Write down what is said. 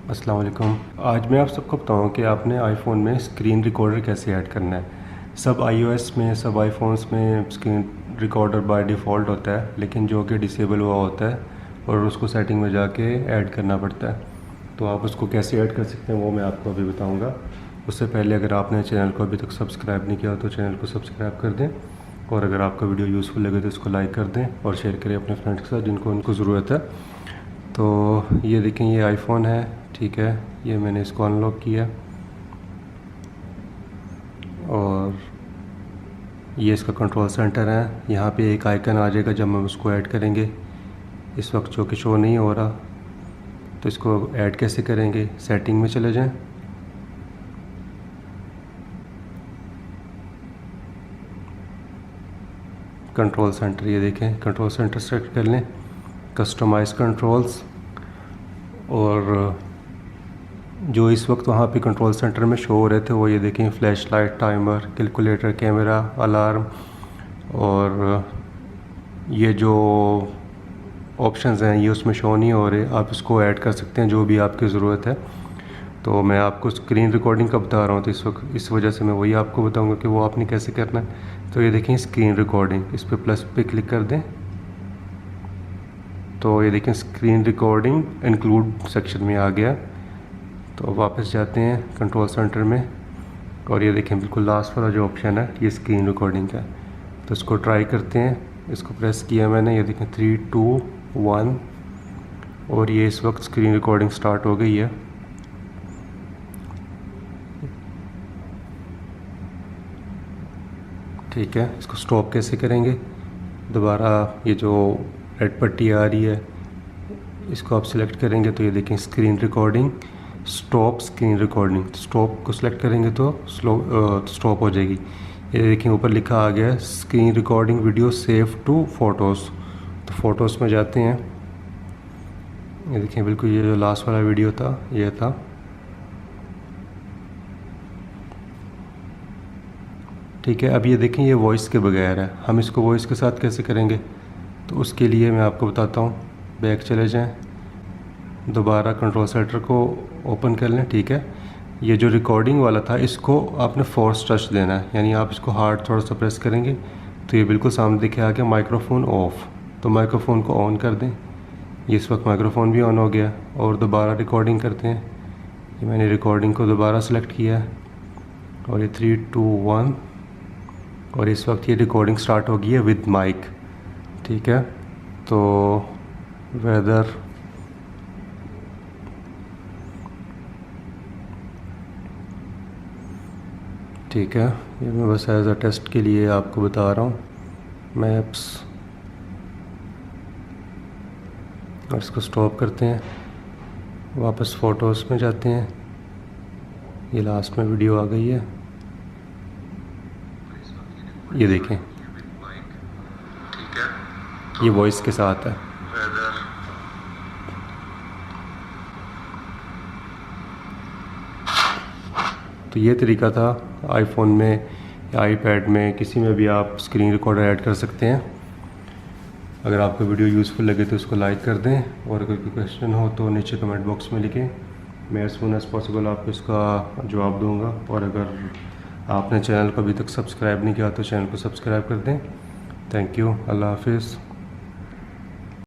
अस्सलाम वालेकुम। आज मैं आप सबको बताऊँ कि आपने आईफ़ोन में स्क्रीन रिकॉर्डर कैसे ऐड करना है। सब आईओएस में, सब आईफ़ोन्स में स्क्रीन रिकॉर्डर बाय डिफ़ॉल्ट होता है, लेकिन जो कि डिसेबल हुआ होता है और उसको सेटिंग में जाके ऐड करना पड़ता है। तो आप उसको कैसे ऐड कर सकते हैं वो मैं आपको अभी बताऊँगा। उससे पहले अगर आपने चैनल को अभी तक सब्सक्राइब नहीं किया तो चैनल को सब्सक्राइब कर दें, और अगर आपका वीडियो यूज़फुल लगे तो इसको लाइक कर दें और शेयर करें अपने फ्रेंड्स के साथ जिनको उनको ज़रूरत है। तो ये देखें, ये आईफ़ोन है, ठीक है। ये मैंने इसको अनलॉक किया और ये इसका कंट्रोल सेंटर है। यहाँ पे एक आइकन आ जाएगा जब हम उसको ऐड करेंगे। इस वक्त जो कि शो नहीं हो रहा, तो इसको ऐड कैसे करेंगे। सेटिंग में चले जाएं, कंट्रोल सेंटर, ये देखें कंट्रोल सेंटर सेलेक्ट कर लें, कस्टमाइज़ कंट्रोल्स, और जो इस वक्त वहाँ पे कंट्रोल सेंटर में शो हो रहे थे वो ये देखें, flash light, timer, calculator, camera, alarm, और ये जो ऑप्शंस हैं ये उसमें शो नहीं हो रहे। आप इसको ऐड कर सकते हैं जो भी आपकी ज़रूरत है। तो मैं आपको स्क्रीन रिकॉर्डिंग का बता रहा हूँ, तो इस वक्त इस वजह से मैं वही आपको बताऊँगा कि वो आपने कैसे करना है। तो ये देखें स्क्रीन रिकॉर्डिंग, इस पर प्लस पे क्लिक कर दें तो ये देखें स्क्रीन रिकॉर्डिंग इंक्लूड सेक्शन में आ गया। तो वापस जाते हैं कंट्रोल सेंटर में, और ये देखें बिल्कुल लास्ट वाला जो ऑप्शन है ये स्क्रीन रिकॉर्डिंग का। तो इसको ट्राई करते हैं। इसको प्रेस किया मैंने, ये देखें 3, 2, 1, और ये इस वक्त स्क्रीन रिकॉर्डिंग स्टार्ट हो गई है। ठीक है, इसको स्टॉप कैसे करेंगे। दोबारा ये जो रेड पट्टी आ रही है इसको आप सिलेक्ट करेंगे तो ये देखें screen recording, stop screen recording. Stop को सिलेक्ट करेंगे तो स्टॉप हो जाएगी। ये देखें ऊपर लिखा आ गया screen recording video save to photos. तो फ़ोटोज़ में जाते हैं, ये देखें बिल्कुल ये जो लास्ट वाला वीडियो था ये था। ठीक है, अब ये देखें ये वॉइस के बगैर है, हम इसको वॉइस के साथ कैसे करेंगे। तो उसके लिए मैं आपको बताता हूँ। बैक चले जाएं, दोबारा कंट्रोल सेंटर को ओपन कर लें। ठीक है, ये जो रिकॉर्डिंग वाला था इसको आपने फोर्स टच देना है, यानी आप इसको हार्ड थोड़ा सा प्रेस करेंगे तो ये बिल्कुल सामने दिखे आ गया माइक्रोफोन ऑफ। तो माइक्रोफोन को ऑन कर दें, ये इस वक्त माइक्रोफोन भी ऑन हो गया। और दोबारा रिकॉर्डिंग करते हैं, ये मैंने रिकॉर्डिंग को दोबारा सेलेक्ट किया है और ये 3, 2, 1, और इस वक्त ये रिकॉर्डिंग स्टार्ट हो गई है विद माइक। ठीक है, तो वेदर, ठीक है, ये मैं बस एज अ टेस्ट के लिए आपको बता रहा हूँ। मैप्स, और इसको स्टॉप करते हैं, वापस फ़ोटोज़ में जाते हैं। ये लास्ट में वीडियो आ गई है, ये देखें ये वॉइस के साथ है। तो ये तरीका था आईफ़ोन में या आईपैड में, किसी में भी आप स्क्रीन रिकॉर्डर ऐड कर सकते हैं। अगर आपको वीडियो यूज़फुल लगे तो उसको लाइक कर दें, और अगर कोई क्वेश्चन हो तो नीचे कमेंट बॉक्स में लिखें, मैं एज़ सून एज़ पॉसिबल आपको इसका जवाब दूंगा। और अगर आपने चैनल को अभी तक सब्सक्राइब नहीं किया तो चैनल को सब्सक्राइब कर दें। थैंक यू, अल्लाह हाफिज़।